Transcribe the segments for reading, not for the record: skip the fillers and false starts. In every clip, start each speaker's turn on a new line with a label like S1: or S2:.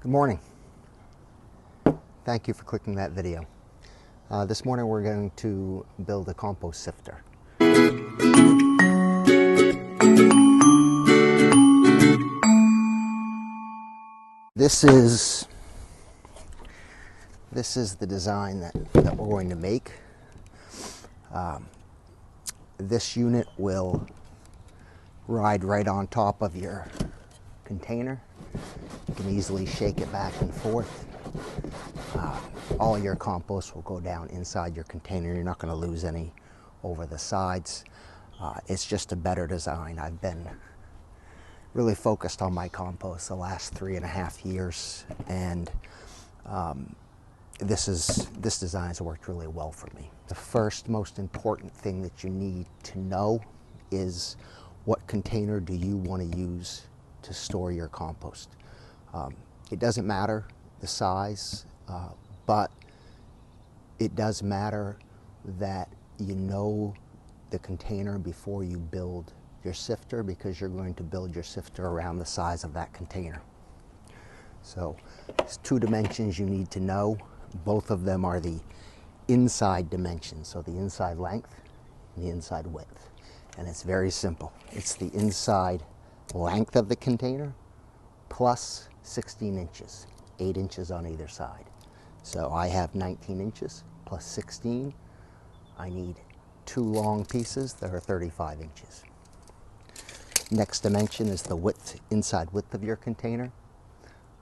S1: Good morning. Thank you for clicking that video. This morning we're going to build a compost sifter. This is the design that we're going to make. This unit will ride right on top of your container. You can easily shake it back and forth. All your compost will go down inside your container. You're not going to lose any over the sides. It's just a better design. I've been really focused on my compost the last 3.5 years, and this design has worked really well for me. The first most important thing that you need to know is what container do you want to use to store your compost. It doesn't matter the size, but it does matter that you know the container before you build your sifter, because you're going to build your sifter around the size of that container. So there's 2 dimensions you need to know. Both of them are the inside dimensions, so the inside length and the inside width. And it's very simple. It's the inside length of the container plus 16 inches, 8 inches on either side. So I have 19 inches plus 16. I need 2 long pieces that are 35 inches. Next dimension is the width, inside width of your container.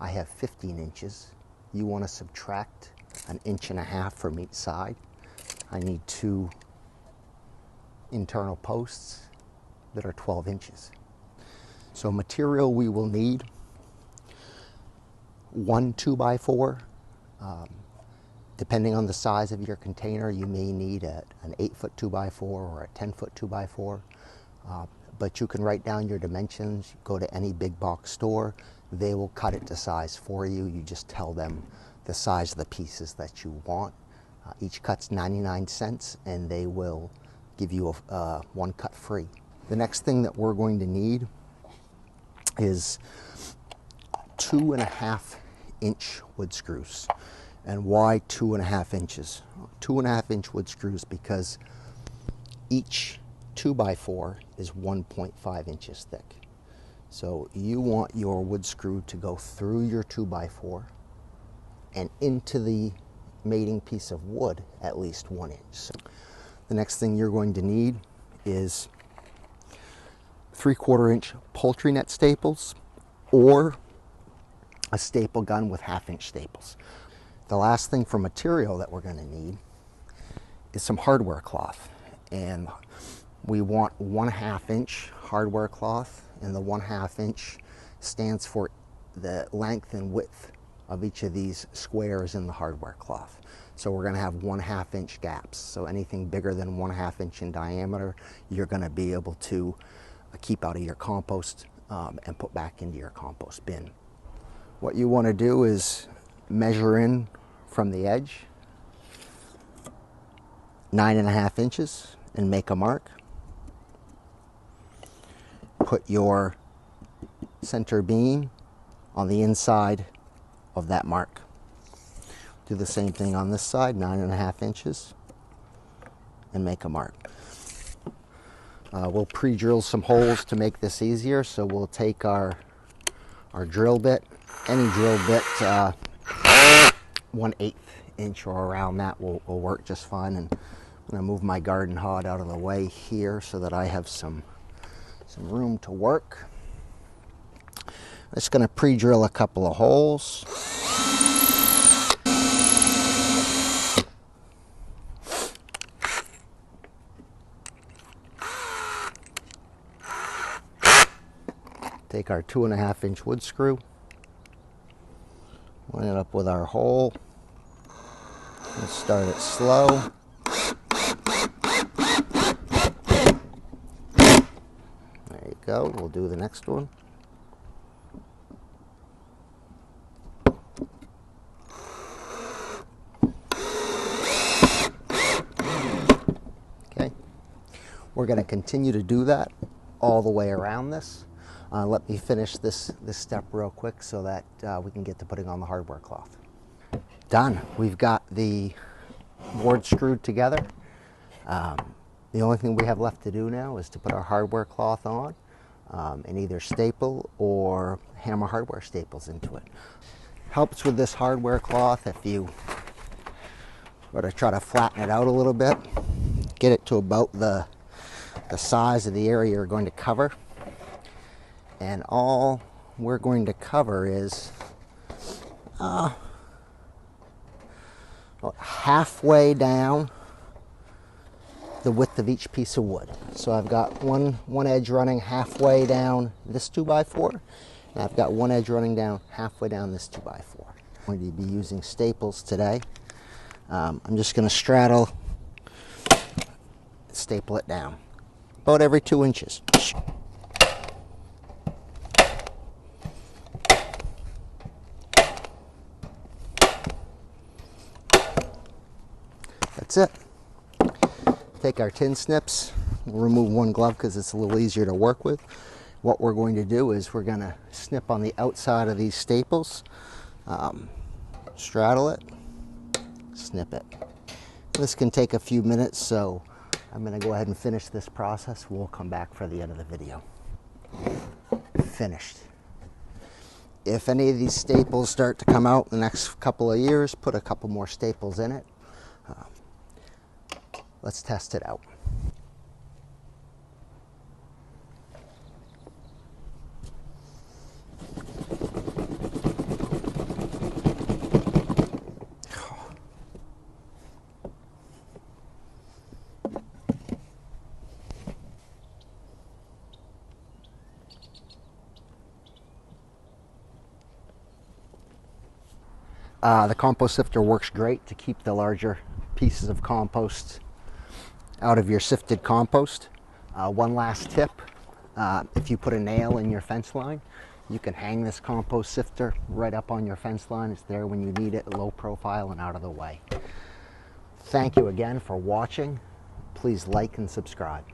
S1: I have 15 inches. You want to subtract 1.5 inches from each side. I need 2 internal posts that are 12 inches. So material we will need: 1 2x4. Depending on the size of your container, you may need an 8-foot 2x4 or a 10-foot 2x4. But you can write down your dimensions. Go to any big box store. They will cut it to size for you. You just tell them the size of the pieces that you want. Each cut's 99 cents, and they will give you one cut free. The next thing that we're going to need is 2.5-inch wood screws. And why 2.5 inches? 2.5-inch wood screws because each 2x4 is 1.5 inches thick. So you want your wood screw to go through your 2x4 and into the mating piece of wood at least 1 inch. So the next thing you're going to need is 3/4-inch poultry net staples or a staple gun with 1/2-inch staples. The last thing for material that we're going to need is some hardware cloth, and we want 1/2-inch hardware cloth, and the 1/2 inch stands for the length and width of each of these squares in the hardware cloth. So we're going to have 1/2 inch gaps. So anything bigger than 1/2 inch in diameter, you're going to be able to keep out of your compost and put back into your compost bin. What you want to do is measure in from the edge 9.5 inches and make a mark. Put your center beam on the inside of that mark. Do the same thing on this side, 9.5 inches, and make a mark. We'll pre-drill some holes to make this easier, so we'll take our drill bit, any drill bit, 1/8 inch or around that will work just fine. And I'm going to move my garden hod out of the way here so that I have some room to work. I'm just going to pre-drill a couple of holes. Take our 2.5-inch wood screw, line it up with our hole. Let's start it slow. There you go. We'll do the next one. Okay. We're going to continue to do that all the way around this. Let me finish this step real quick so that we can get to putting on the hardware cloth. Done. We've got the board screwed together. The only thing we have left to do now is to put our hardware cloth on and either staple or hammer hardware staples into it. Helps with this hardware cloth if you were to try to flatten it out a little bit, get it to about the size of the area you're going to cover. And all we're going to cover is halfway down the width of each piece of wood. So I've got one edge running halfway down this 2x4, and I've got one edge running down halfway down this 2x4. I'm going to be using staples today. I'm just going to straddle, staple it down about every 2 inches. That's it. Take our tin snips. We'll remove one glove because it's a little easier to work with. What we're going to do is we're going to snip on the outside of these staples, straddle it, snip it. This can take a few minutes, so I'm going to go ahead and finish this process. We'll come back for the end of the video. Finished. If any of these staples start to come out in the next couple of years, put a couple more staples in it. Let's test it out. The compost sifter works great to keep the larger pieces of compost out of your sifted compost. One last tip, if you put a nail in your fence line, you can hang this compost sifter right up on your fence line. It's there when you need it, low profile and out of the way. Thank you again for watching. Please like and subscribe.